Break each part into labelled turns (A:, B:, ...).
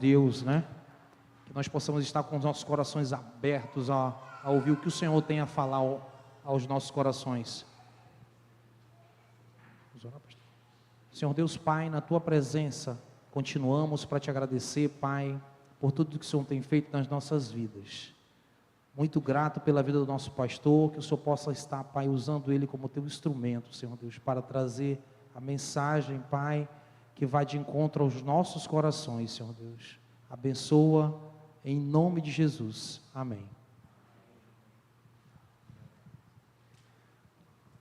A: Deus, né? Que nós possamos estar com os nossos corações abertos a ouvir o que o Senhor tem a falar aos nossos corações. Vamos orar, pastor. Senhor Deus Pai, na Tua presença, continuamos para Te agradecer, Pai, por tudo que o Senhor tem feito nas nossas vidas. Muito grato pela vida do nosso pastor, que o Senhor possa estar, Pai, usando ele como Teu instrumento, Senhor Deus, para trazer a mensagem, Pai, que vai de encontro aos nossos corações, Senhor Deus. Abençoa, em nome de Jesus. Amém.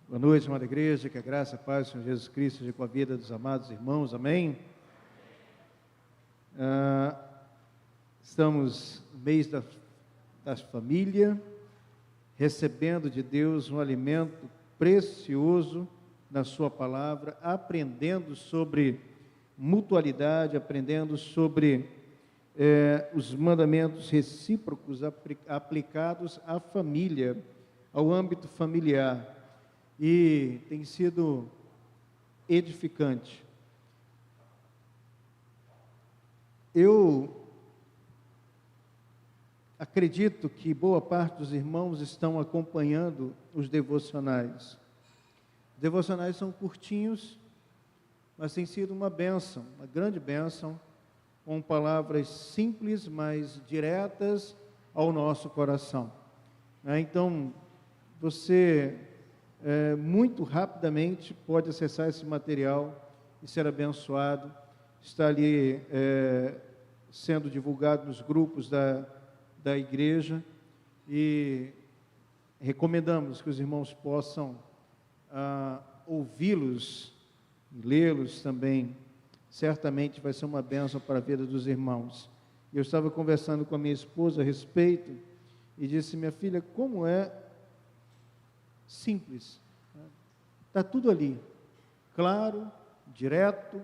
B: Boa noite, amada igreja, que a graça e a paz do Senhor Jesus Cristo seja com a vida dos amados irmãos, amém? Estamos no mês da família, recebendo de Deus um alimento precioso na sua palavra, aprendendo sobre mutualidade, aprendendo sobre os mandamentos recíprocos aplicados à família, ao âmbito familiar, e tem sido edificante. Eu acredito que boa parte dos irmãos estão acompanhando os devocionais. Os devocionais são curtinhos, mas tem sido uma bênção, uma grande bênção, com palavras simples, mas diretas ao nosso coração. Então, você muito rapidamente pode acessar esse material e ser abençoado. Está ali sendo divulgado nos grupos da igreja, e recomendamos que os irmãos possam ouvi-los, lê-los também. Certamente vai ser uma bênção para a vida dos irmãos. Eu estava conversando com a minha esposa a respeito e disse: minha filha, como é simples, está tudo ali, claro, direto,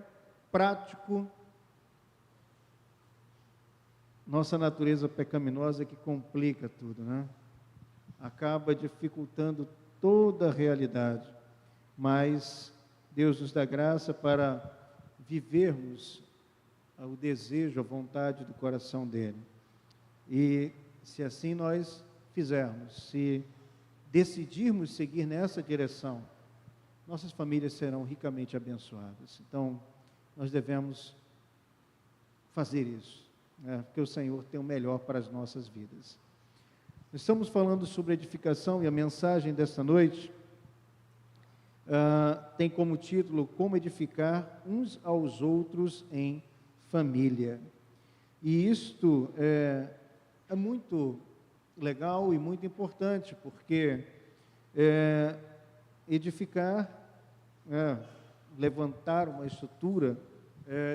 B: prático. Nossa natureza pecaminosa é que complica tudo, né? Acaba dificultando toda a realidade, mas Deus nos dá graça para vivermos o desejo, a vontade do coração dele. E se assim nós fizermos, se decidirmos seguir nessa direção, nossas famílias serão ricamente abençoadas. Então, nós devemos fazer isso, porque o Senhor tem o melhor para as nossas vidas. Estamos falando sobre edificação, e a mensagem desta noite tem como título: Como edificar uns aos outros em família. E isto é muito legal e muito importante, porque edificar, levantar uma estrutura,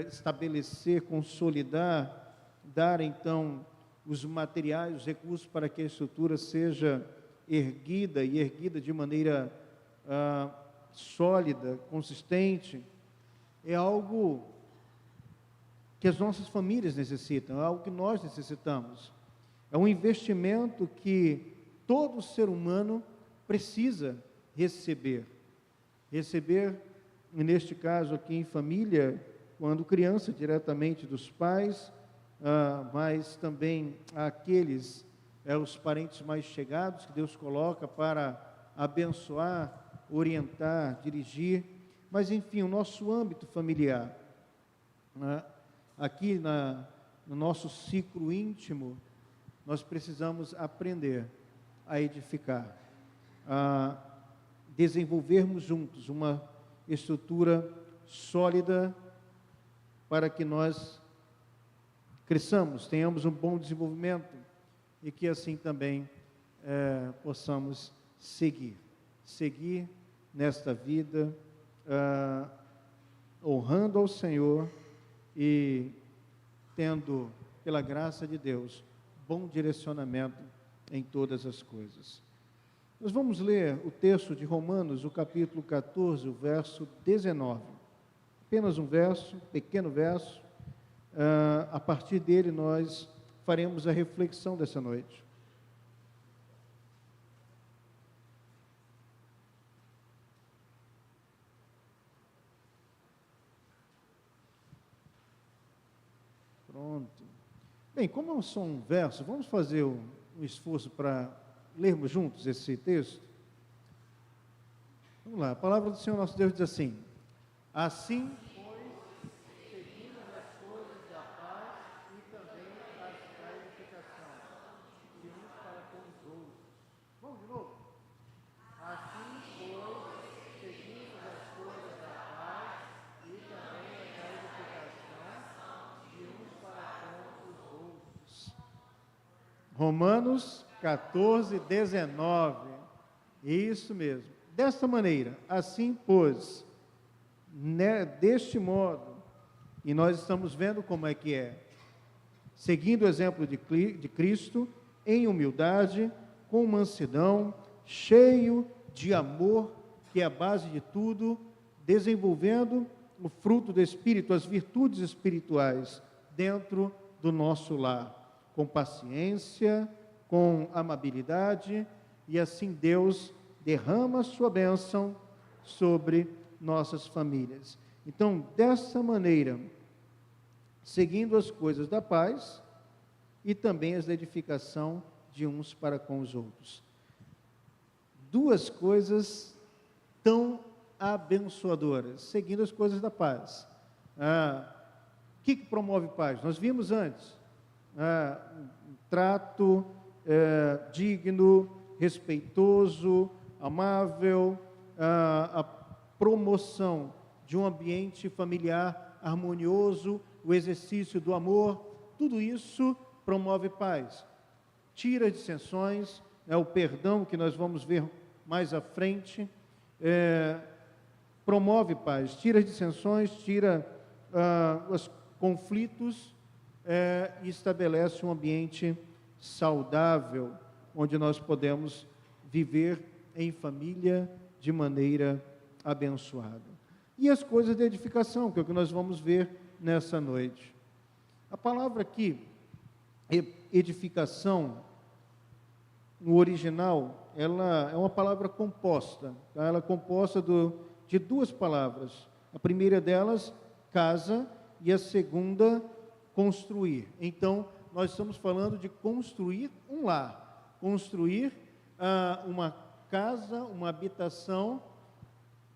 B: estabelecer, consolidar, dar então os materiais, os recursos para que a estrutura seja erguida, e erguida de maneira sólida, consistente, é algo que as nossas famílias necessitam, é algo que nós necessitamos. É um investimento que todo ser humano precisa receber, neste caso aqui em família, quando criança, diretamente dos pais, mas também aqueles, os parentes mais chegados que Deus coloca para abençoar, orientar, dirigir, mas enfim, o nosso âmbito familiar, aqui no nosso ciclo íntimo, nós precisamos aprender a edificar, a desenvolvermos juntos uma estrutura sólida para que nós cresçamos, tenhamos um bom desenvolvimento e que assim também possamos seguir nesta vida, honrando ao Senhor e tendo, pela graça de Deus, bom direcionamento em todas as coisas. Nós vamos ler o texto de Romanos, o capítulo 14, o verso 19. Apenas um verso, pequeno verso. A partir dele nós faremos a reflexão dessa noite. Pronto. Bem, como é só um verso, vamos fazer um esforço para lermos juntos esse texto? Vamos lá, a palavra do Senhor nosso Deus diz assim: assim, pois, seguimos as coisas da paz e também as da edificação, de uns para com os outros. Vamos de novo? Assim, pois, seguimos as coisas da paz e também as da edificação, de uns para com os outros. Romanos 14, 19. Isso mesmo. Desta maneira, assim, pois, deste modo, e nós estamos vendo como é que é, seguindo o exemplo de Cristo, em humildade, com mansidão, cheio de amor, que é a base de tudo, desenvolvendo o fruto do Espírito, as virtudes espirituais, dentro do nosso lar, com paciência, com amabilidade, e assim Deus derrama a sua bênção sobre nossas famílias. Então, dessa maneira, seguindo as coisas da paz e também as da edificação de uns para com os outros. Duas coisas tão abençoadoras, seguindo as coisas da paz. O que promove paz? Nós vimos antes, um trato digno, respeitoso, amável, a promoção de um ambiente familiar harmonioso, o exercício do amor, tudo isso promove paz. Tira dissensões, o perdão que nós vamos ver mais à frente, promove paz, tira dissensões, tira os conflitos e estabelece um ambiente saudável, onde nós podemos viver em família de maneira abençoada. E as coisas de edificação, que é o que nós vamos ver nessa noite. A palavra aqui, edificação, no original, ela é uma palavra composta, tá? Ela é composta de duas palavras. A primeira delas, casa, e a segunda, construir. Então, nós estamos falando de construir um lar, construir uma casa, uma habitação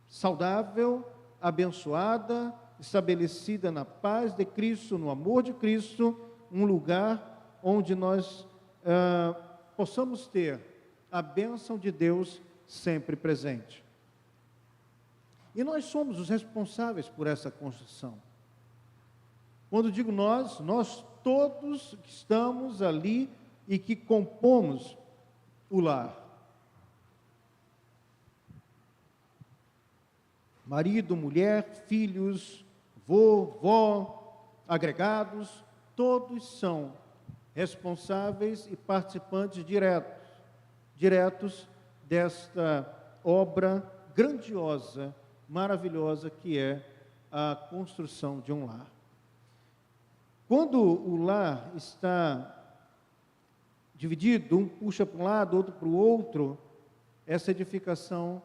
B: saudável, abençoada, estabelecida na paz de Cristo, no amor de Cristo, um lugar onde nós possamos ter a bênção de Deus sempre presente. E nós somos os responsáveis por essa construção. Quando digo nós todos que estamos ali e que compomos o lar. Marido, mulher, filhos, vó, agregados, todos são responsáveis e participantes diretos desta obra grandiosa, maravilhosa que é a construção de um lar. Quando o lar está dividido, um puxa para um lado, outro para o outro, essa edificação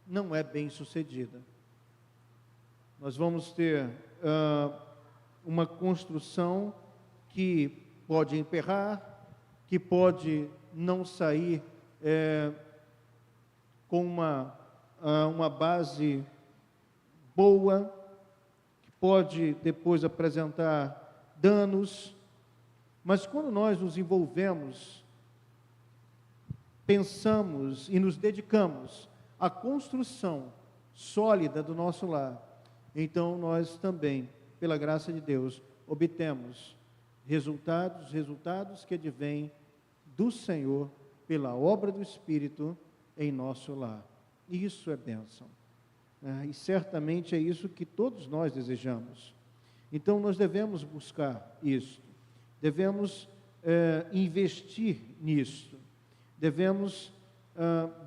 B: não é bem sucedida. Nós vamos ter uma construção que pode emperrar, que pode não sair com uma base boa, que pode depois apresentar danos, mas quando nós nos envolvemos, pensamos e nos dedicamos à construção sólida do nosso lar, então nós também, pela graça de Deus, obtemos resultados que advêm do Senhor pela obra do Espírito em nosso lar. Isso é bênção. E certamente é isso que todos nós desejamos. Então nós devemos buscar isso, devemos investir nisso, devemos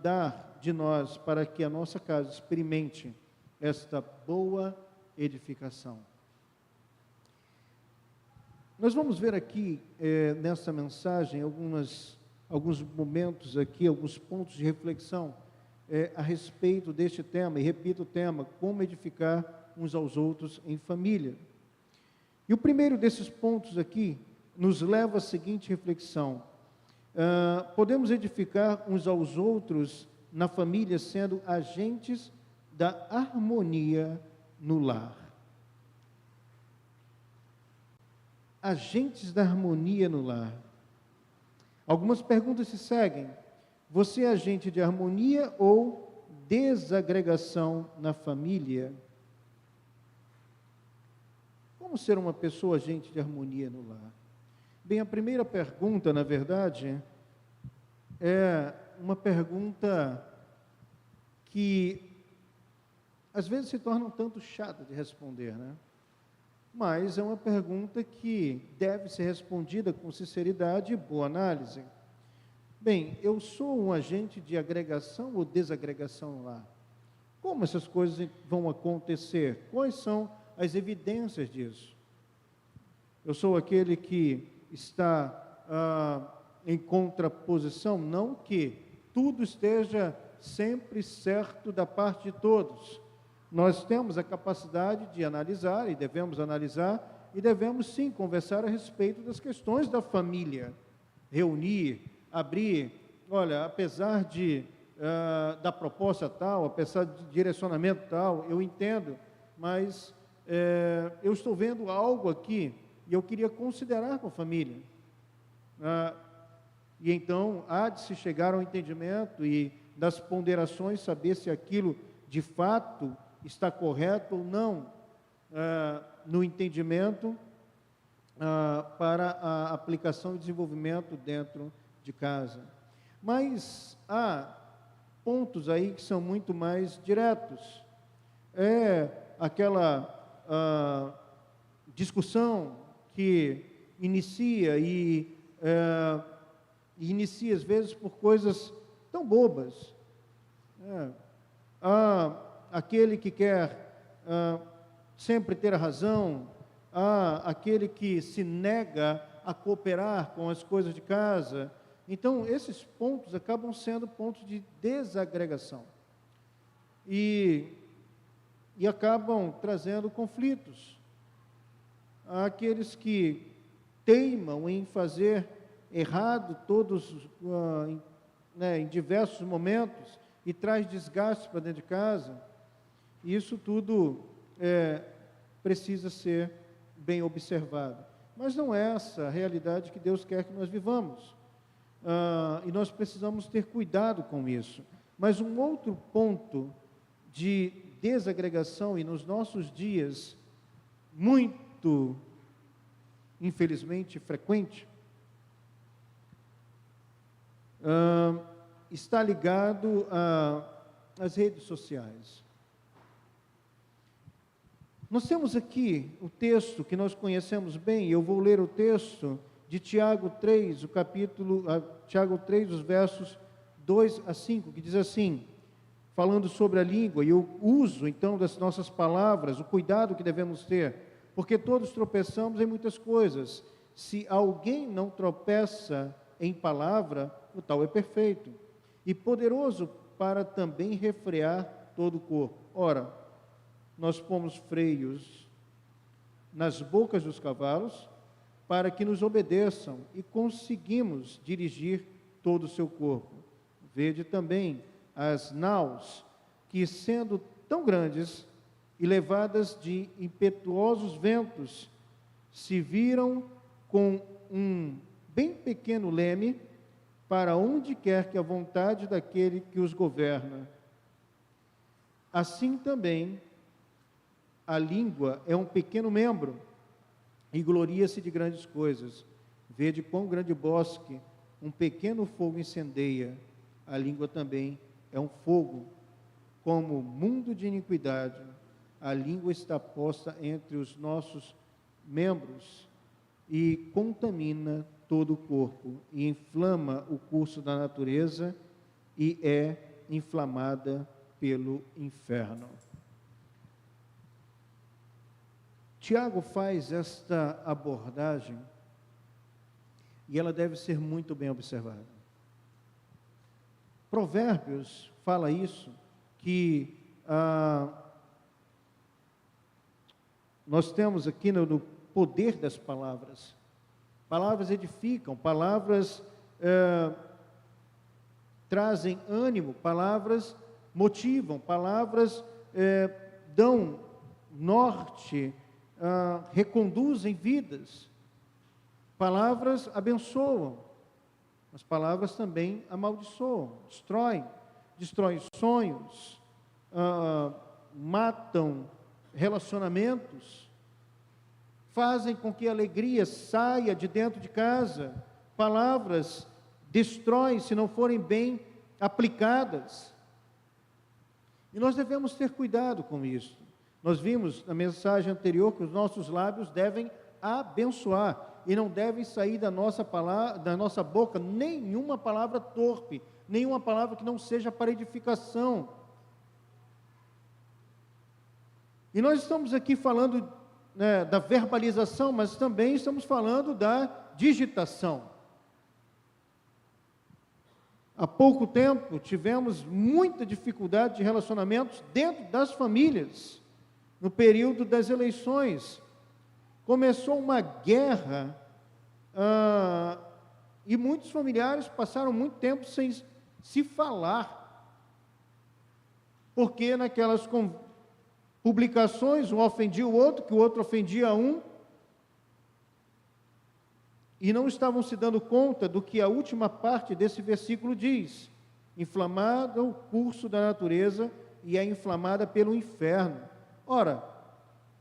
B: dar de nós para que a nossa casa experimente esta boa edificação. Nós vamos ver aqui nessa mensagem alguns momentos aqui, alguns pontos de reflexão a respeito deste tema, e repito o tema, como edificar uns aos outros em família. E o primeiro desses pontos aqui, nos leva à seguinte reflexão: podemos edificar uns aos outros na família sendo agentes da harmonia no lar. Agentes da harmonia no lar. Algumas perguntas se seguem. Você é agente de harmonia ou desagregação na família? Como ser uma pessoa agente de harmonia no lar? Bem, a primeira pergunta, na verdade, é uma pergunta que às vezes se torna um tanto chata de responder, né? Mas é uma pergunta que deve ser respondida com sinceridade e boa análise. Bem, eu sou um agente de agregação ou desagregação lá? Como essas coisas vão acontecer? Quais são as evidências disso? Eu sou aquele que está em contraposição, não que tudo esteja sempre certo da parte de todos. Nós temos a capacidade de analisar, e devemos sim conversar a respeito das questões da família, reunir, abrir, olha, apesar da proposta tal, apesar de direcionamento tal, eu entendo, mas eu estou vendo algo aqui, e eu queria considerar com a família, e então há de se chegar ao entendimento, e das ponderações, saber se aquilo de fato está correto ou não, no entendimento para a aplicação e desenvolvimento dentro de casa. Mas há pontos aí que são muito mais diretos. É aquela discussão que inicia inicia às vezes por coisas tão bobas. Aquele que quer sempre ter a razão, aquele que se nega a cooperar com as coisas de casa. Então, esses pontos acabam sendo pontos de desagregação e acabam trazendo conflitos. Há aqueles que teimam em fazer errado em diversos momentos e traz desgaste para dentro de casa. Isso tudo precisa ser bem observado. Mas não é essa a realidade que Deus quer que nós vivamos. E nós precisamos ter cuidado com isso. Mas um outro ponto de desagregação, e nos nossos dias, muito, infelizmente, frequente, está ligado às redes sociais. Nós temos aqui o texto que nós conhecemos bem, eu vou ler o texto de Tiago 3, Tiago 3, os versos 2 a 5, que diz assim, falando sobre a língua e o uso, então, das nossas palavras, o cuidado que devemos ter, porque todos tropeçamos em muitas coisas. Se alguém não tropeça em palavra, o tal é perfeito e poderoso para também refrear todo o corpo. Ora, nós pomos freios nas bocas dos cavalos para que nos obedeçam e conseguimos dirigir todo o seu corpo. Vede também as naus, que sendo tão grandes e levadas de impetuosos ventos, se viram com um bem pequeno leme para onde quer que a vontade daquele que os governa. Assim também, a língua é um pequeno membro e gloria-se de grandes coisas. Vede quão grande bosque um pequeno fogo incendeia. A língua também é um fogo, como mundo de iniquidade. A língua está posta entre os nossos membros e contamina todo o corpo, e inflama o curso da natureza e é inflamada pelo inferno. Tiago faz esta abordagem e ela deve ser muito bem observada. Provérbios fala isso, que nós temos aqui no poder das palavras. Palavras edificam, palavras trazem ânimo, palavras motivam, palavras dão norte, reconduzem vidas. Palavras abençoam, as palavras também amaldiçoam, destroem sonhos, matam relacionamentos, fazem com que a alegria saia de dentro de casa. Palavras destroem se não forem bem aplicadas. E nós devemos ter cuidado com isso. Nós vimos na mensagem anterior que os nossos lábios devem abençoar e não deve sair da nossa boca nenhuma palavra torpe, nenhuma palavra que não seja para edificação. E nós estamos aqui falando, né, da verbalização, mas também estamos falando da digitação. Há pouco tempo tivemos muita dificuldade de relacionamentos dentro das famílias, no período das eleições. Começou uma guerra, e muitos familiares passaram muito tempo sem se falar, porque naquelas publicações um ofendia o outro, que o outro ofendia um, e não estavam se dando conta do que a última parte desse versículo diz: inflamado o curso da natureza e é inflamada pelo inferno. Ora,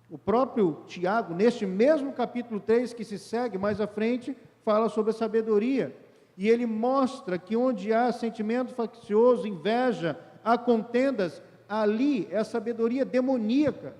B: o próprio Tiago, neste mesmo capítulo 3 que se segue mais à frente, fala sobre a sabedoria. E ele mostra que onde há sentimento faccioso, inveja, há contendas, ali é a sabedoria demoníaca.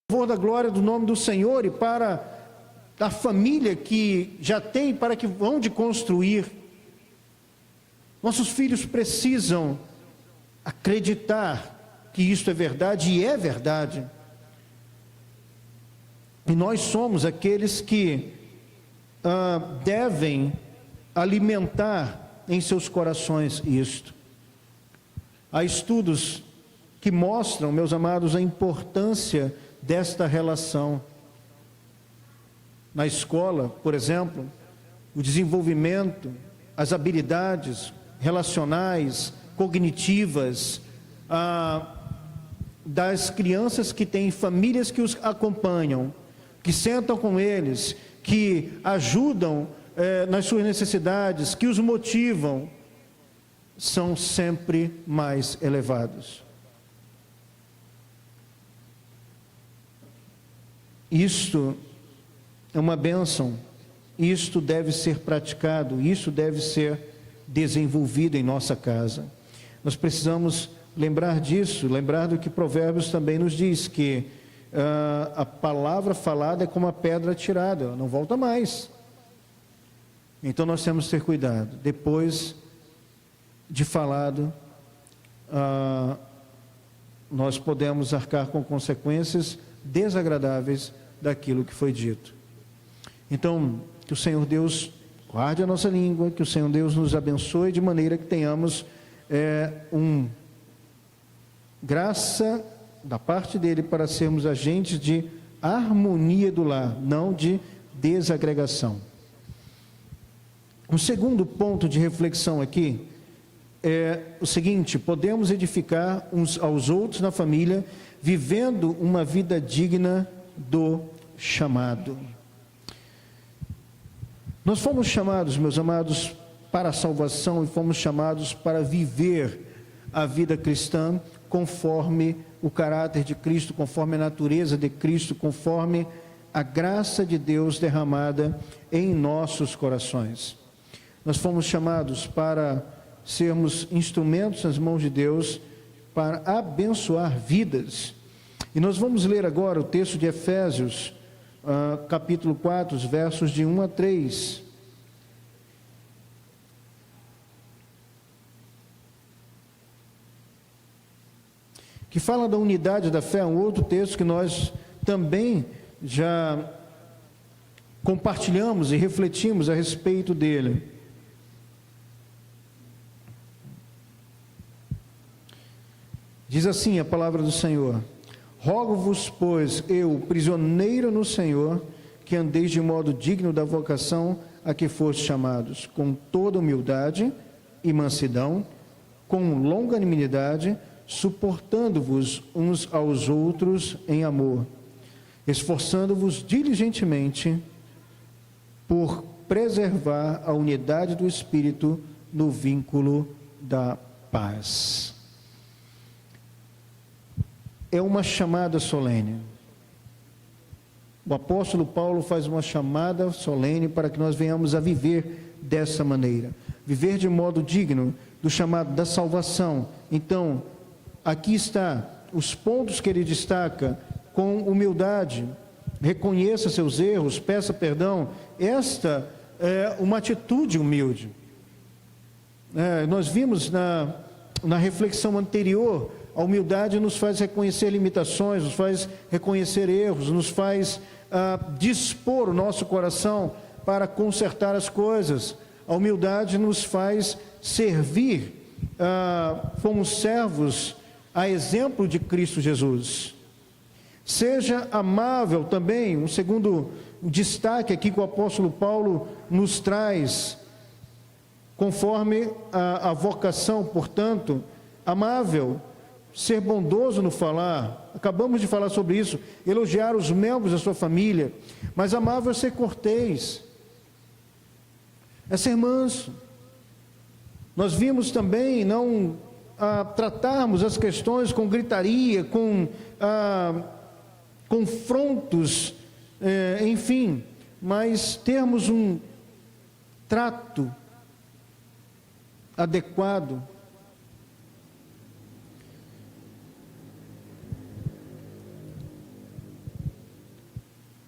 B: louvor da glória do nome do Senhor e para a família que já tem, para que vão de construir. Nossos filhos precisam acreditar que isto é verdade, e é verdade. E nós somos aqueles que devem alimentar em seus corações isto. Há estudos que mostram, meus amados, a importância desta relação. Na escola, por exemplo, o desenvolvimento, as habilidades relacionais, cognitivas, das crianças que têm famílias que os acompanham, que sentam com eles, que ajudam nas suas necessidades, que os motivam, são sempre mais elevados. Isto é uma bênção, isto deve ser praticado, isso deve ser desenvolvido em nossa casa. Nós precisamos lembrar disso, lembrar do que Provérbios também nos diz, que a palavra falada é como a pedra tirada, ela não volta mais. Então nós temos que ter cuidado. Depois de falado, nós podemos arcar com consequências desagradáveis daquilo que foi dito. Então, que o Senhor Deus guarde a nossa língua, que o Senhor Deus nos abençoe de maneira que tenhamos graça da parte dele para sermos agentes de harmonia do lar, não de desagregação. Um segundo ponto de reflexão aqui é o seguinte: podemos edificar uns aos outros na família, vivendo uma vida digna do chamado. Nós fomos chamados, meus amados, para a salvação e fomos chamados para viver a vida cristã conforme o caráter de Cristo, conforme a natureza de Cristo, conforme a graça de Deus derramada em nossos corações. Nós fomos chamados para sermos instrumentos nas mãos de Deus para abençoar vidas. E nós vamos ler agora o texto de Efésios, capítulo 4, os versos de 1 a 3. Que fala da unidade da fé, um outro texto que nós também já compartilhamos e refletimos a respeito dele. Diz assim a palavra do Senhor: rogo-vos, pois, eu, prisioneiro no Senhor, que andeis de modo digno da vocação a que fostes chamados, com toda humildade e mansidão, com longanimidade, suportando-vos uns aos outros em amor, esforçando-vos diligentemente por preservar a unidade do Espírito no vínculo da paz. É uma chamada solene. O apóstolo Paulo faz uma chamada solene para que nós venhamos a viver dessa maneira, viver de modo digno do chamado da salvação. Então, aqui está os pontos que ele destaca: com humildade, reconheça seus erros, peça perdão. Esta é uma atitude humilde. Nós vimos na reflexão anterior, a humildade nos faz reconhecer limitações, nos faz reconhecer erros, nos faz dispor o nosso coração para consertar as coisas. A humildade nos faz servir como servos a exemplo de Cristo Jesus. Seja amável também, um segundo destaque aqui que o apóstolo Paulo nos traz, conforme a vocação, portanto, amável, ser bondoso no falar, acabamos de falar sobre isso, elogiar os membros da sua família, mas amável é ser cortês, é ser manso. Nós vimos também não tratarmos as questões com gritaria, com confrontos, enfim, mas termos um trato adequado.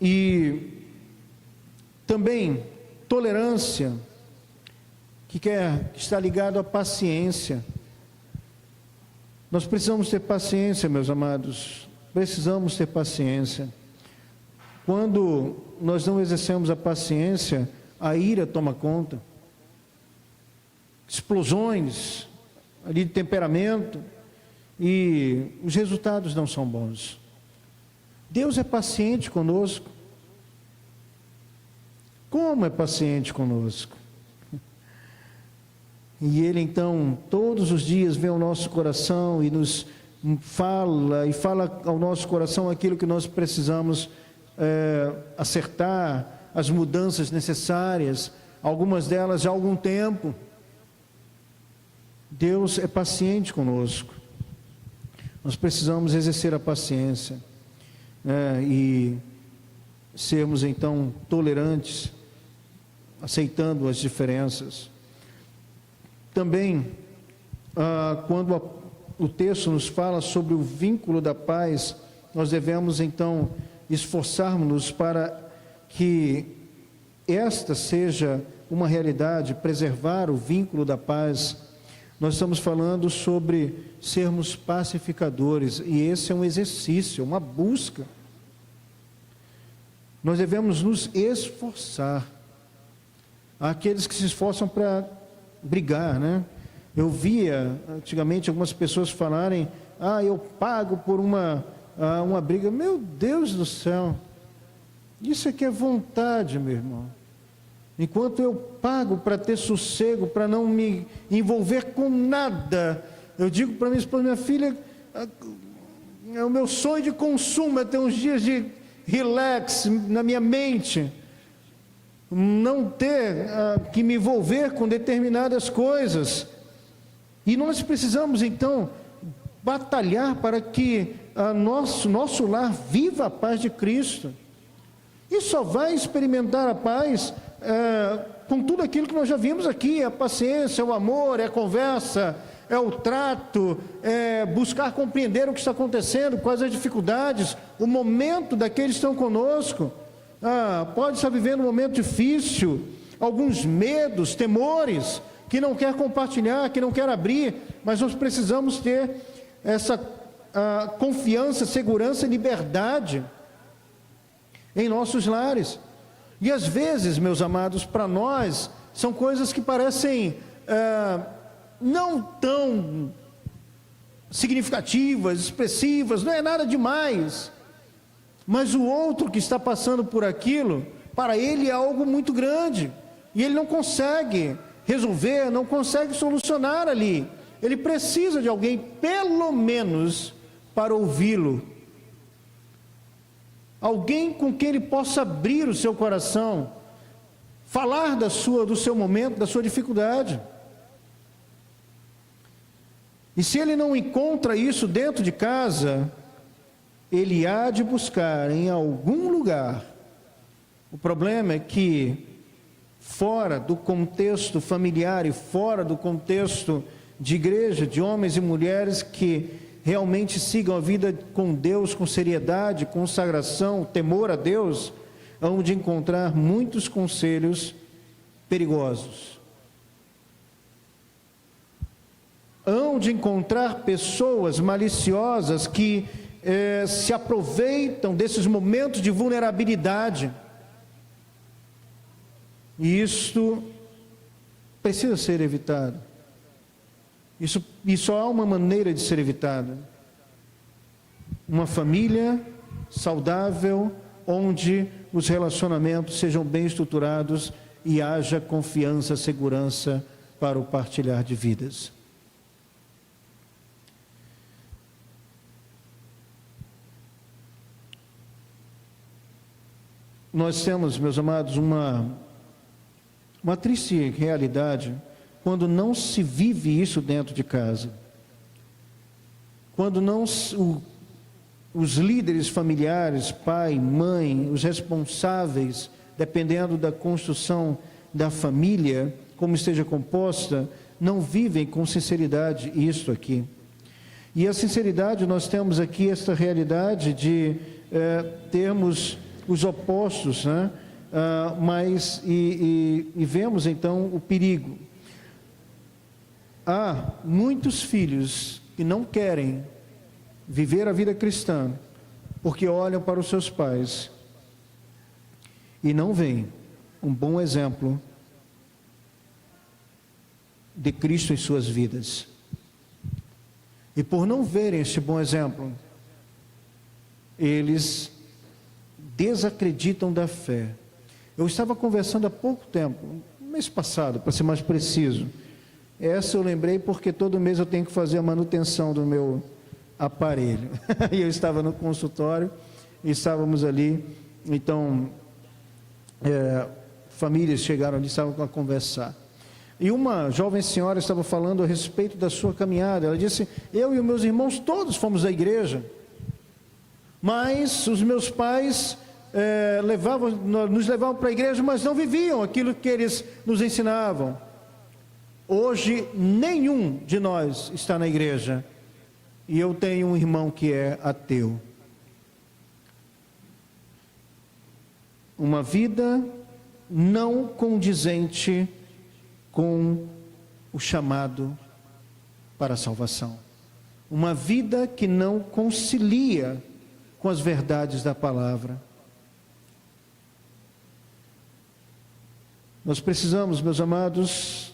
B: E também tolerância, que está ligado à paciência. Nós precisamos ter paciência, meus amados, precisamos ter paciência. Quando nós não exercemos a paciência, a ira toma conta, explosões ali de temperamento, e os resultados não são bons. Deus é paciente conosco. Como é paciente conosco? E Ele então, todos os dias vê o nosso coração e nos fala ao nosso coração aquilo que nós precisamos acertar, as mudanças necessárias, algumas delas já há algum tempo. Deus é paciente conosco. Nós precisamos exercer a paciência, e sermos então tolerantes, aceitando as diferenças. Também, quando o texto nos fala sobre o vínculo da paz, nós devemos então esforçarmos-nos para que esta seja uma realidade, preservar o vínculo da paz. Nós estamos falando sobre sermos pacificadores, e esse é um exercício, uma busca. Nós devemos nos esforçar. Há aqueles que se esforçam para brigar, né? Eu via antigamente algumas pessoas falarem: eu pago por uma briga. Meu Deus do céu, isso aqui é vontade, meu irmão. Enquanto eu pago para ter sossego, para não me envolver com nada, eu digo para minha esposa: minha filha, é o meu sonho de consumo, é ter uns dias de relax na minha mente, não ter que me envolver com determinadas coisas. E nós precisamos então batalhar para que nosso lar viva a paz de Cristo. E só vai experimentar a paz com tudo aquilo que nós já vimos aqui: a paciência, o amor, é a conversa, é o trato, é buscar compreender o que está acontecendo, quais as dificuldades, o momento daqueles que estão conosco. Pode estar vivendo um momento difícil, alguns medos, temores, que não quer compartilhar, que não quer abrir, mas nós precisamos ter essa confiança, segurança e liberdade em nossos lares. E às vezes, meus amados, para nós, são coisas que parecem não tão significativas, expressivas, não é nada demais. Mas o outro que está passando por aquilo, para ele é algo muito grande, e ele não consegue resolver, não consegue solucionar ali. Ele precisa de alguém, pelo menos, para ouvi-lo. Alguém com quem ele possa abrir o seu coração, falar do seu momento, da sua dificuldade. E se ele não encontra isso dentro de casa, ele há de buscar em algum lugar. O problema é que, fora do contexto familiar e fora do contexto de igreja, de homens e mulheres que realmente sigam a vida com Deus, com seriedade, consagração, temor a Deus, hão de encontrar muitos conselhos perigosos. Hão de encontrar pessoas maliciosas que se aproveitam desses momentos de vulnerabilidade. E isto precisa ser evitado. E só há uma maneira de ser evitado: uma família saudável, onde os relacionamentos sejam bem estruturados e haja confiança, segurança para o partilhar de vidas. Nós temos, meus amados, uma triste realidade quando não se vive isso dentro de casa. Quando não os líderes familiares, pai, mãe, os responsáveis, dependendo da construção da família, como esteja composta, não vivem com sinceridade isto aqui. E a sinceridade, nós temos aqui esta realidade de termos os opostos, né? Mas vemos então o perigo. Há muitos filhos que não querem viver a vida cristã porque olham para os seus pais e não veem um bom exemplo de Cristo em suas vidas. E por não verem este bom exemplo, eles desacreditam da fé. Eu estava conversando há pouco tempo, mês passado, para ser mais preciso. Essa eu lembrei porque todo mês eu tenho que fazer a manutenção do meu aparelho. E eu estava no consultório, e estávamos ali, então, famílias chegaram ali, estavam a conversar. E uma jovem senhora estava falando a respeito da sua caminhada. Ela disse: eu e os meus irmãos todos fomos à igreja, mas os meus pais nos levavam para a igreja, mas não viviam aquilo que eles nos ensinavam. Hoje nenhum de nós está na igreja, e eu tenho um irmão que é ateu. Uma vida não condizente com o chamado para a salvação. Uma vida que não concilia com as verdades da palavra. Nós precisamos, meus amados,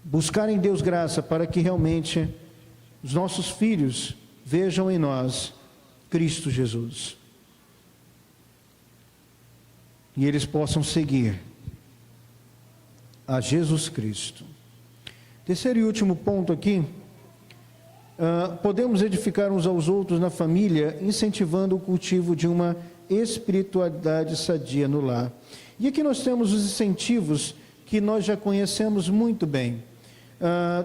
B: buscar em Deus graça para que realmente os nossos filhos vejam em nós Cristo Jesus. E eles possam seguir a Jesus Cristo. Terceiro e último ponto aqui, podemos edificar uns aos outros na família, incentivando o cultivo de uma espiritualidade sadia no lar. E aqui nós temos os incentivos que nós já conhecemos muito bem.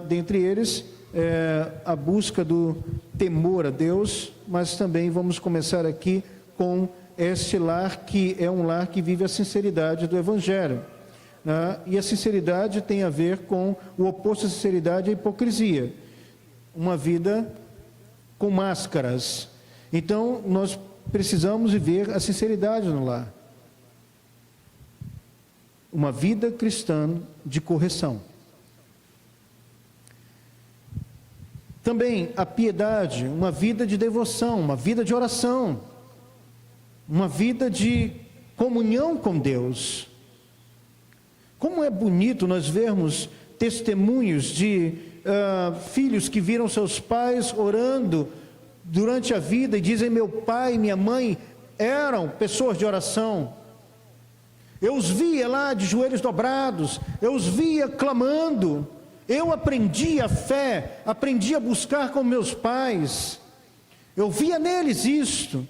B: Dentre eles, a busca do temor a Deus, mas também vamos começar aqui com este lar, que é um lar que vive a sinceridade do Evangelho. E a sinceridade tem a ver com o oposto à sinceridade, a hipocrisia. Uma vida com máscaras. Então, nós precisamos viver a sinceridade no lar. Uma vida cristã de correção. Também a piedade, uma vida de devoção, uma vida de oração, uma vida de comunhão com Deus. Como é bonito nós vermos testemunhos de filhos que viram seus pais orando durante a vida e dizem: meu pai e minha mãe eram pessoas de oração. Eu os via lá de joelhos dobrados, eu os via clamando. Eu aprendi a fé, aprendi a buscar com meus pais. Eu via neles isto.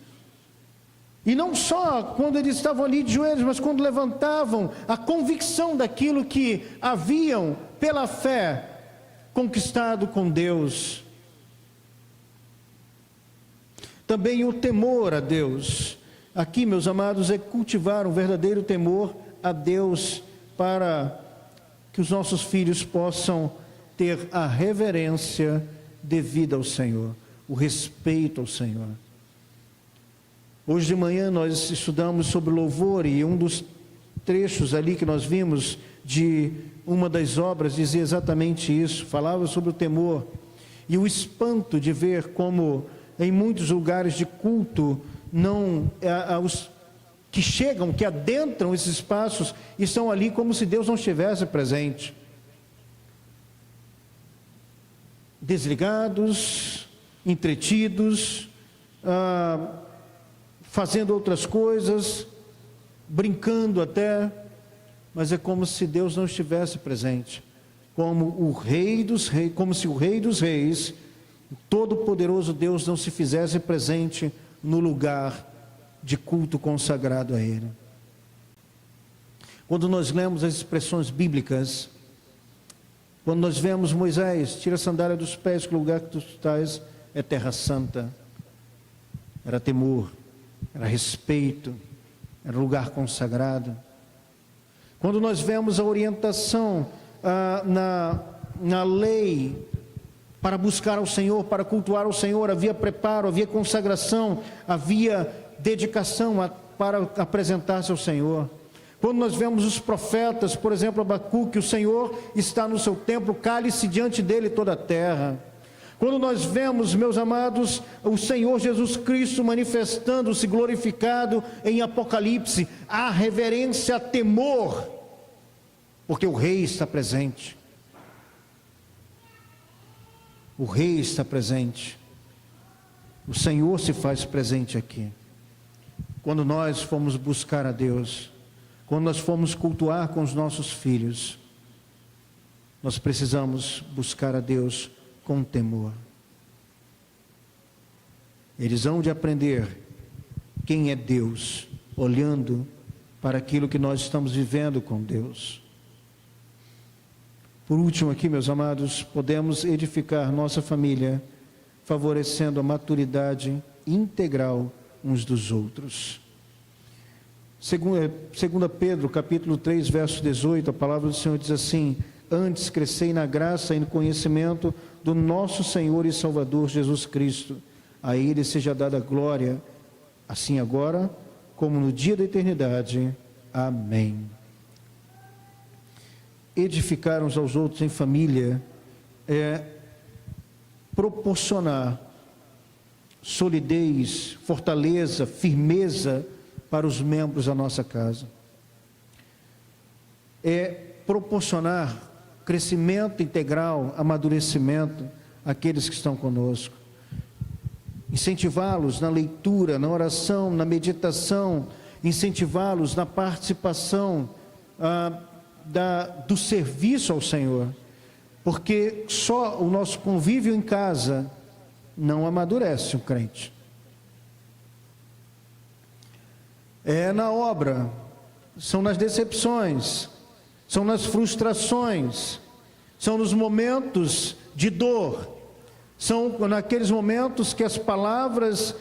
B: E não só quando eles estavam ali de joelhos, mas quando levantavam a convicção daquilo que haviam, pela fé, conquistado com Deus. Também o temor a Deus. Aqui, meus amados, é cultivar um verdadeiro temor a Deus, para que os nossos filhos possam ter a reverência devida ao Senhor, o respeito ao Senhor. Hoje de manhã nós estudamos sobre louvor, e um dos trechos ali que nós vimos de uma das obras dizia exatamente isso, falava sobre o temor e o espanto de ver como em muitos lugares de culto os que chegam, que adentram esses espaços, estão ali como se Deus não estivesse presente. Desligados, entretidos, fazendo outras coisas, brincando até, mas é como se Deus não estivesse presente, como se o Rei dos Reis, o Todo-Poderoso Deus, não se fizesse presente no lugar de culto consagrado a Ele. Quando nós lemos as expressões bíblicas, quando nós vemos Moisés: tira a sandália dos pés, que o lugar que tu estás é terra santa, era temor, era respeito, era lugar consagrado. Quando nós vemos a orientação na lei para buscar ao Senhor, para cultuar ao Senhor, havia preparo, havia consagração, havia dedicação para apresentar-se ao Senhor. Quando nós vemos os profetas, por exemplo, Abacuque, o Senhor está no seu templo, cale-se diante dele toda a terra. Quando nós vemos, meus amados, o Senhor Jesus Cristo manifestando-se glorificado em Apocalipse, há reverência, temor, porque o Rei está presente. O Rei está presente. O Senhor se faz presente aqui. Quando nós fomos buscar a Deus, quando nós fomos cultuar com os nossos filhos, nós precisamos buscar a Deus com temor. Eles hão de aprender quem é Deus, olhando para aquilo que nós estamos vivendo com Deus. Por último aqui, meus amados, podemos edificar nossa família, favorecendo a maturidade integral uns dos outros. Segunda Pedro, capítulo 3, verso 18, a palavra do Senhor diz assim: antes crescei na graça e no conhecimento do nosso Senhor e Salvador Jesus Cristo. A Ele seja dada a glória, assim agora, como no dia da eternidade. Amém. Edificar uns aos outros em família é proporcionar solidez, fortaleza, firmeza para os membros da nossa casa. É proporcionar crescimento integral, amadurecimento àqueles que estão conosco. Incentivá-los na leitura, na oração, na meditação, incentivá-los na participação do serviço ao Senhor, porque só o nosso convívio em casa não amadurece o crente. É na obra, são nas decepções, são nas frustrações, são nos momentos de dor, são naqueles momentos que as palavras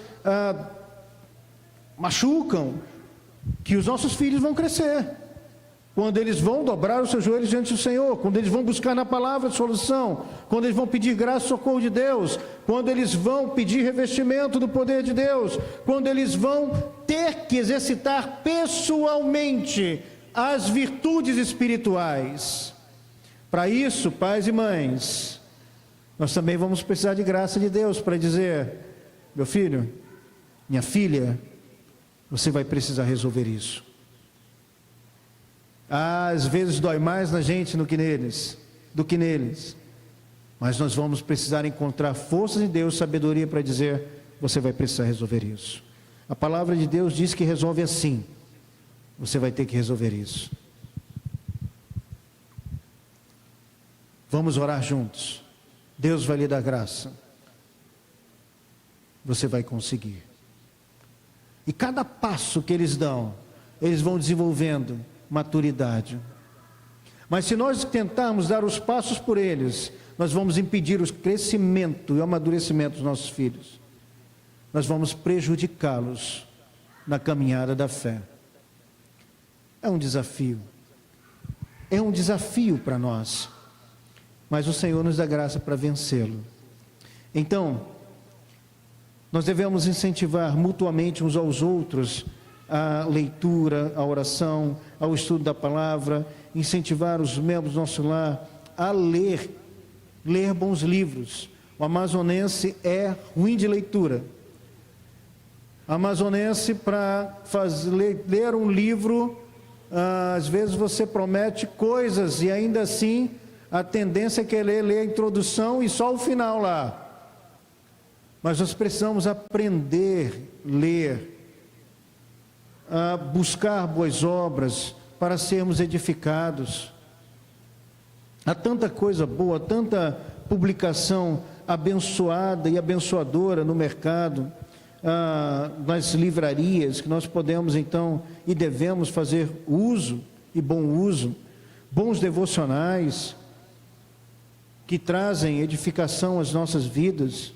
B: machucam, que os nossos filhos vão crescer. Quando eles vão dobrar os seus joelhos diante do Senhor, quando eles vão buscar na palavra a solução, quando eles vão pedir graça e socorro de Deus, quando eles vão pedir revestimento do poder de Deus, quando eles vão ter que exercitar pessoalmente as virtudes espirituais. Para isso, pais e mães, nós também vamos precisar de graça de Deus para dizer: meu filho, minha filha, você vai precisar resolver isso. Às vezes dói mais na gente do que neles, mas nós vamos precisar encontrar forças em Deus, sabedoria para dizer: você vai precisar resolver isso. A palavra de Deus diz que resolve assim, você vai ter que resolver isso. Vamos orar juntos. Deus vai lhe dar graça, você vai conseguir. E cada passo que eles dão, eles vão desenvolvendo maturidade. Mas se nós tentarmos dar os passos por eles, nós vamos impedir o crescimento e o amadurecimento dos nossos filhos. Nós vamos prejudicá-los na caminhada da fé. É um desafio para nós, mas o Senhor nos dá graça para vencê-lo. Então, nós devemos incentivar mutuamente uns aos outros a leitura, a oração, ao estudo da palavra, incentivar os membros do nosso lar a ler bons livros. O amazonense é ruim de leitura. O amazonense, para ler um livro, às vezes você promete coisas e ainda assim a tendência é querer ler a introdução e só o final lá. Mas nós precisamos aprender a ler, a buscar boas obras para sermos edificados. Há tanta coisa boa, tanta publicação abençoada e abençoadora no mercado, nas livrarias, que nós podemos então e devemos fazer uso e bom uso, bons devocionais que trazem edificação às nossas vidas.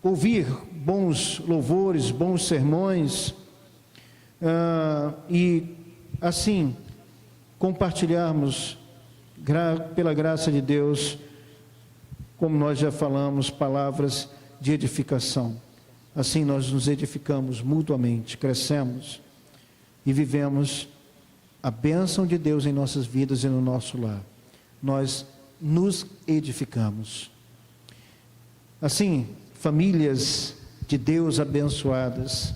B: Ouvir bons louvores, bons sermões, e assim compartilharmos pela graça de Deus, como nós já falamos, palavras de edificação. Assim nós nos edificamos mutuamente, crescemos e vivemos a bênção de Deus em nossas vidas e no nosso lar. Nós nos edificamos. Assim, famílias de Deus abençoadas,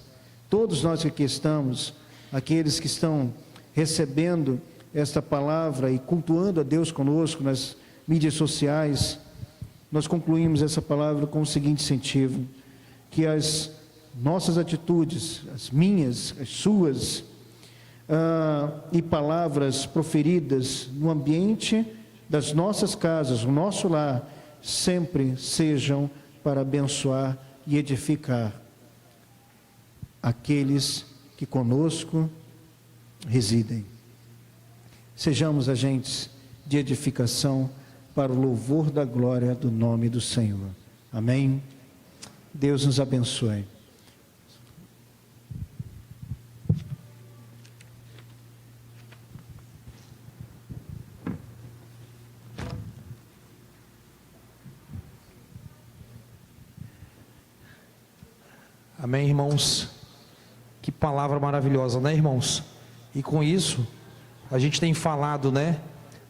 B: todos nós que aqui estamos, aqueles que estão recebendo esta palavra e cultuando a Deus conosco nas mídias sociais, nós concluímos essa palavra com o seguinte incentivo: que as nossas atitudes, as minhas, as suas, e palavras proferidas no ambiente das nossas casas, o nosso lar, sempre sejam para abençoar e edificar aqueles que conosco residem. Sejamos agentes de edificação para o louvor da glória do nome do Senhor. Amém? Deus nos abençoe.
A: Amém, irmãos? Que palavra maravilhosa, né, irmãos? E com isso, a gente tem falado, né?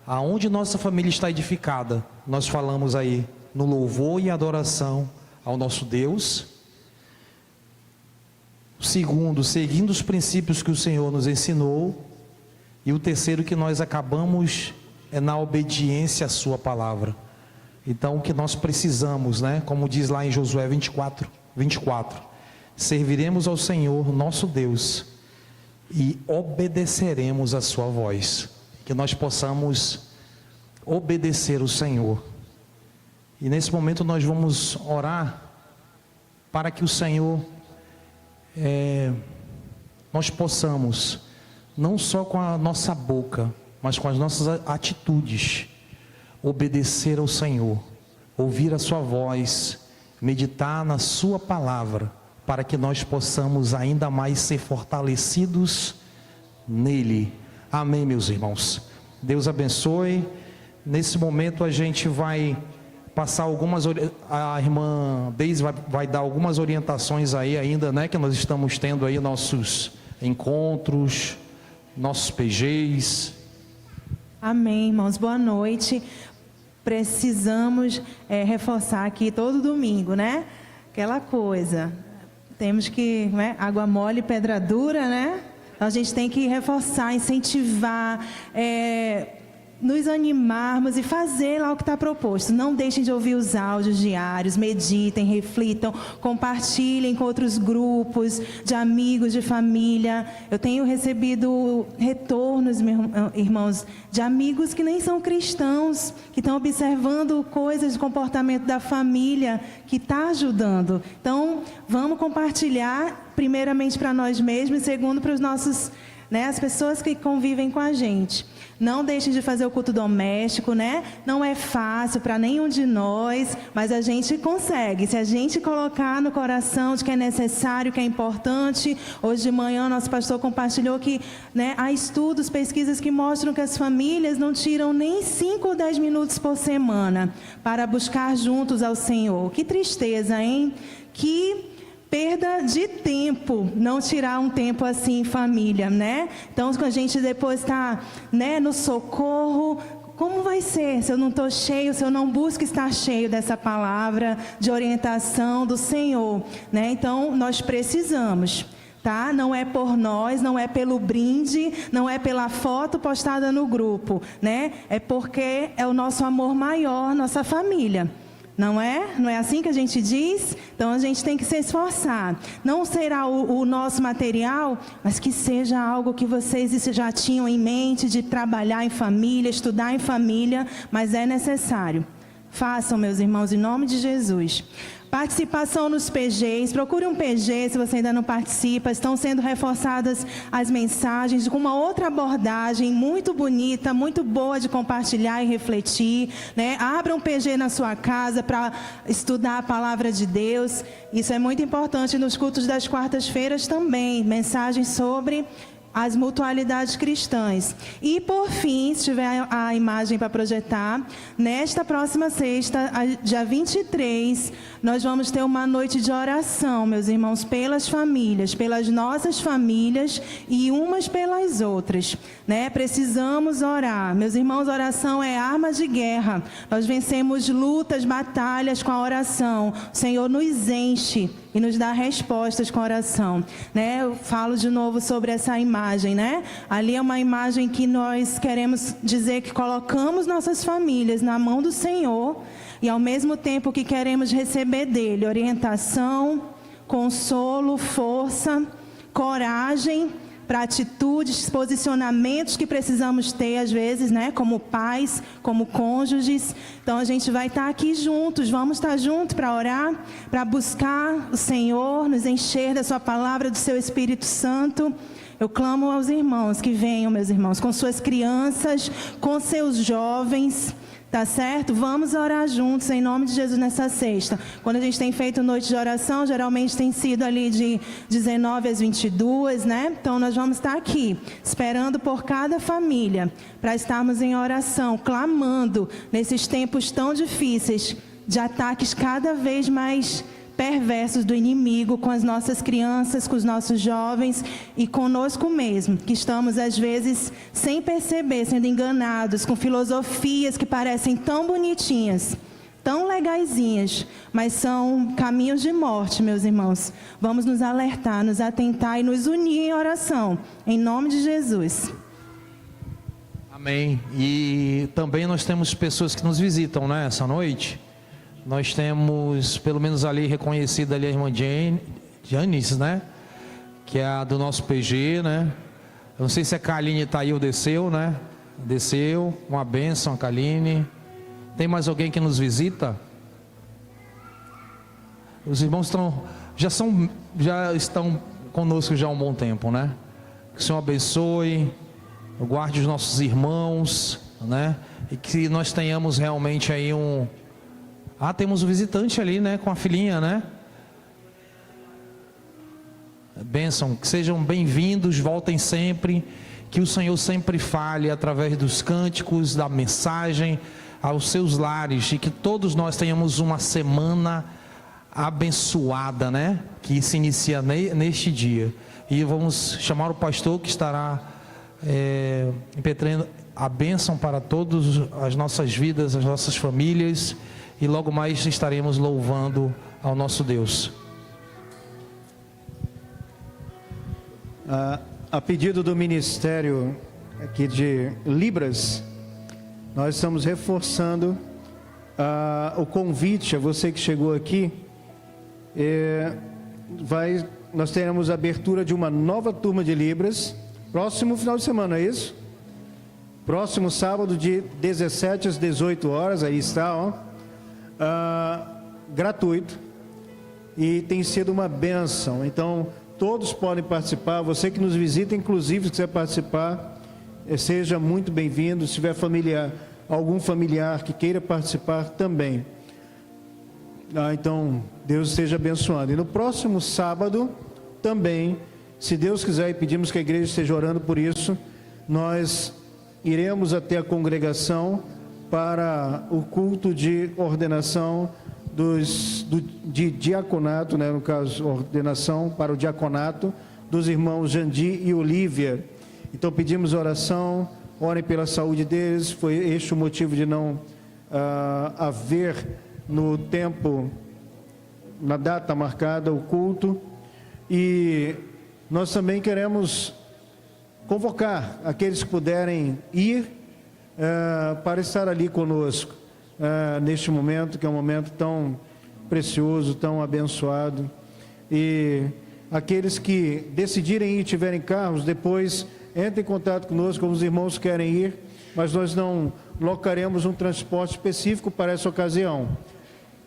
A: Aonde nossa família está edificada, nós falamos aí no louvor e adoração ao nosso Deus. O segundo, seguindo os princípios que o Senhor nos ensinou. E o terceiro que nós acabamos é na obediência à sua palavra. Então o que nós precisamos, né? Como diz lá em Josué 24, serviremos ao Senhor nosso Deus e obedeceremos a sua voz. Que nós possamos obedecer o Senhor. E nesse momento nós vamos orar para que o Senhor, nós possamos, não só com a nossa boca, mas com as nossas atitudes, obedecer ao Senhor, ouvir a sua voz, meditar na sua palavra, para que nós possamos ainda mais ser fortalecidos nele. Amém, meus irmãos. Deus abençoe. Nesse momento a gente vai passar a irmã Deise vai dar algumas orientações aí ainda, né, que nós estamos tendo aí nossos encontros, nossos PGs.
C: Amém, irmãos, boa noite. Precisamos reforçar aqui todo domingo, né? Aquela coisa, temos que, né? Água mole, pedra dura, né? Então a gente tem que reforçar, incentivar, nos animarmos e fazer lá o que está proposto. Não deixem de ouvir os áudios diários, meditem, reflitam, compartilhem com outros grupos de amigos, de família. Eu tenho recebido retornos, meus irmãos, de amigos que nem são cristãos, que estão observando coisas de comportamento da família, que está ajudando. Então, vamos compartilhar, primeiramente para nós mesmos, e segundo para os nossos, né, as pessoas que convivem com a gente. Não deixem de fazer o culto doméstico, né? Não é fácil para nenhum de nós, mas a gente consegue. Se a gente colocar no coração de que é necessário, que é importante. Hoje de manhã, nosso pastor compartilhou que, né, há estudos, pesquisas que mostram que as famílias não tiram nem 5 ou 10 minutos por semana para buscar juntos ao Senhor. Que tristeza, hein? Que perda de tempo, não tirar um tempo assim em família, né? Então, quando a gente depois está, né, no socorro, como vai ser se eu não estou cheio, se eu não busco estar cheio dessa palavra de orientação do Senhor, né? Então, nós precisamos, tá? Não é por nós, não é pelo brinde, não é pela foto postada no grupo, né? É porque é o nosso amor maior, nossa família. Não é? Não é assim que a gente diz? Então a gente tem que se esforçar. Não será o nosso material, mas que seja algo que vocês já tinham em mente de trabalhar em família, estudar em família, mas é necessário. Façam, meus irmãos, em nome de Jesus. Participação nos PGs, procure um PG se você ainda não participa. Estão sendo reforçadas as mensagens com uma outra abordagem muito bonita, muito boa de compartilhar e refletir, né? Abra um PG na sua casa para estudar a palavra de Deus. Isso é muito importante nos cultos das quartas-feiras também. Mensagens sobre as mutualidades cristãs. E, por fim, se tiver a imagem para projetar, nesta próxima sexta, dia 23, nós vamos ter uma noite de oração, meus irmãos, pelas famílias, pelas nossas famílias e umas pelas outras, né? Precisamos orar. Meus irmãos, oração é arma de guerra. Nós vencemos lutas, batalhas com a oração. O Senhor nos enche e nos dá respostas com a oração, né? Eu falo de novo sobre essa imagem, né? Ali é uma imagem que nós queremos dizer que colocamos nossas famílias na mão do Senhor e ao mesmo tempo que queremos receber dele orientação, consolo, força, coragem para atitudes, posicionamentos que precisamos ter às vezes, né? Como pais, como cônjuges. Então a gente vai estar aqui juntos, vamos estar juntos para orar, para buscar o Senhor, nos encher da sua palavra, do seu Espírito Santo. Eu clamo aos irmãos que venham, meus irmãos, com suas crianças, com seus jovens, tá certo? Vamos orar juntos em nome de Jesus nessa sexta. Quando a gente tem feito noite de oração, geralmente tem sido ali de 19 às 22, né? Então nós vamos estar aqui, esperando por cada família, para estarmos em oração, clamando nesses tempos tão difíceis, de ataques cada vez mais perversos do inimigo com as nossas crianças, com os nossos jovens e conosco mesmo, que estamos às vezes sem perceber, sendo enganados com filosofias que parecem tão bonitinhas, tão legaisinhas, mas são caminhos de morte, meus irmãos. Vamos nos alertar, nos atentar e nos unir em oração, em nome de Jesus.
A: Amém. E também nós temos pessoas que nos visitam, né, essa noite. Nós temos, pelo menos ali, reconhecida ali a irmã Janice, né? Que é a do nosso PG, né? Eu não sei se a Kaline está aí ou desceu, né? Desceu, uma bênção a Kaline. Tem mais alguém que nos visita? Os irmãos já estão conosco já há um bom tempo, né? Que o Senhor abençoe, guarde os nossos irmãos, né? E que nós tenhamos realmente aí temos um visitante ali, né? Com a filhinha, né? Bênção, que sejam bem-vindos, voltem sempre. Que o Senhor sempre fale através dos cânticos, da mensagem, aos seus lares. E que todos nós tenhamos uma semana abençoada, né? Que se inicia neste dia. E vamos chamar o pastor que estará impetrando a bênção para todas as nossas vidas, as nossas famílias. E logo mais estaremos louvando ao nosso Deus.
B: A pedido do Ministério aqui de Libras, nós estamos reforçando o convite a você que chegou aqui. Nós teremos a abertura de uma nova turma de Libras, próximo final de semana, é isso? Próximo sábado de 17 às 18 horas, aí está, ó. Gratuito, e tem sido uma bênção. Então todos podem participar. Você que nos visita, inclusive, se quiser participar, seja muito bem-vindo. Se tiver algum familiar que queira participar também, então Deus esteja abençoando. E no próximo sábado também, se Deus quiser, e pedimos que a igreja esteja orando por isso, nós iremos até a congregação para o culto de ordenação de diaconato, né? No caso, ordenação para o diaconato dos irmãos Jandi e Olívia. Então pedimos oração, orem pela saúde deles. Foi este o motivo de não haver no tempo, na data marcada, o culto. E nós também queremos convocar aqueles que puderem ir para estar ali conosco neste momento, que é um momento tão precioso, tão abençoado. E aqueles que decidirem ir e tiverem carros, depois entrem em contato conosco, como os irmãos querem ir, mas nós não locaremos um transporte específico para essa ocasião.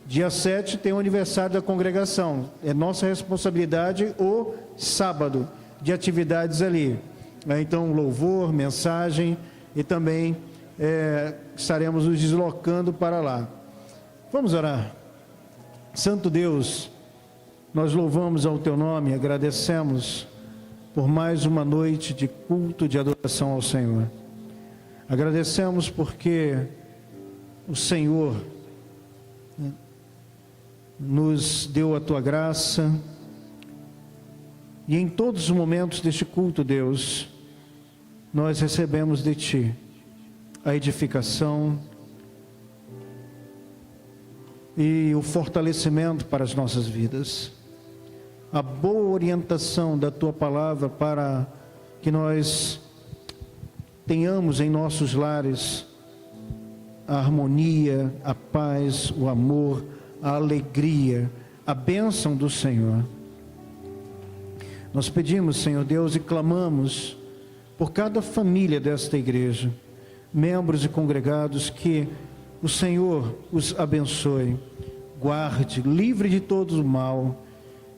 B: Dia 7 tem o aniversário da congregação, é nossa responsabilidade o sábado de atividades ali, então louvor, mensagem, e também estaremos nos deslocando para lá. Vamos orar. Santo Deus, nós louvamos ao teu nome, agradecemos por mais uma noite de culto, de adoração ao Senhor. Agradecemos porque o Senhor nos deu a tua graça, e em todos os momentos deste culto, Deus, nós recebemos de ti a edificação e o fortalecimento para as nossas vidas, a boa orientação da tua palavra para que nós tenhamos em nossos lares a harmonia, a paz, o amor, a alegria, a bênção do Senhor. Nós pedimos, Senhor Deus, e clamamos por cada família desta igreja, membros e congregados, que o Senhor os abençoe, guarde, livre de todo o mal,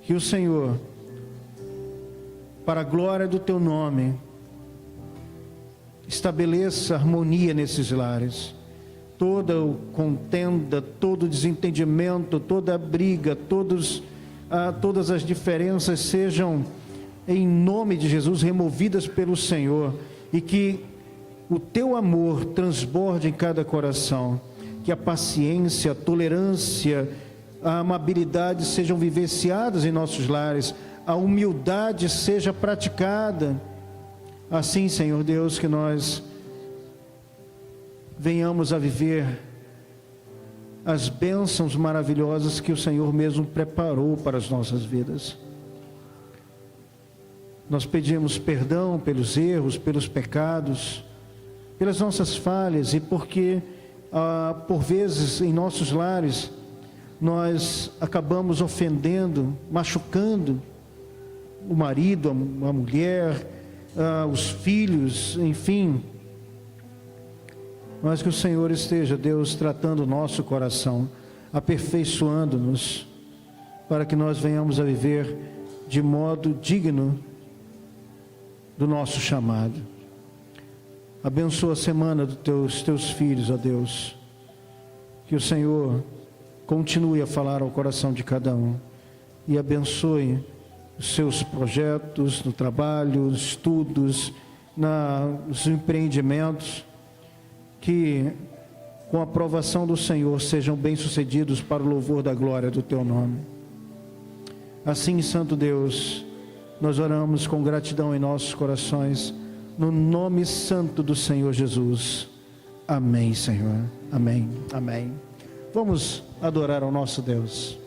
B: que o Senhor, para a glória do teu nome, estabeleça harmonia nesses lares. Toda contenda, todo desentendimento, toda briga, todas as diferenças sejam, em nome de Jesus, removidas pelo Senhor, e que o teu amor transborde em cada coração, que a paciência, a tolerância, a amabilidade sejam vivenciadas em nossos lares, a humildade seja praticada. Assim, Senhor Deus, que nós venhamos a viver as bênçãos maravilhosas que o Senhor mesmo preparou para as nossas vidas. Nós pedimos perdão pelos erros, pelos pecados, pelas nossas falhas, e porque, por vezes, em nossos lares, nós acabamos ofendendo, machucando o marido, a mulher, os filhos, enfim. Mas que o Senhor esteja, Deus, tratando o nosso coração, aperfeiçoando-nos, para que nós venhamos a viver de modo digno do nosso chamado. Abençoa a semana dos teus filhos, ó Deus. Que o Senhor continue a falar ao coração de cada um e abençoe os seus projetos no trabalho, nos estudos, nos empreendimentos, que com a aprovação do Senhor sejam bem-sucedidos para o louvor da glória do teu nome. Assim, Santo Deus, nós oramos com gratidão em nossos corações, no nome santo do Senhor Jesus. Amém, Senhor. Amém. Amém. Vamos adorar ao nosso Deus.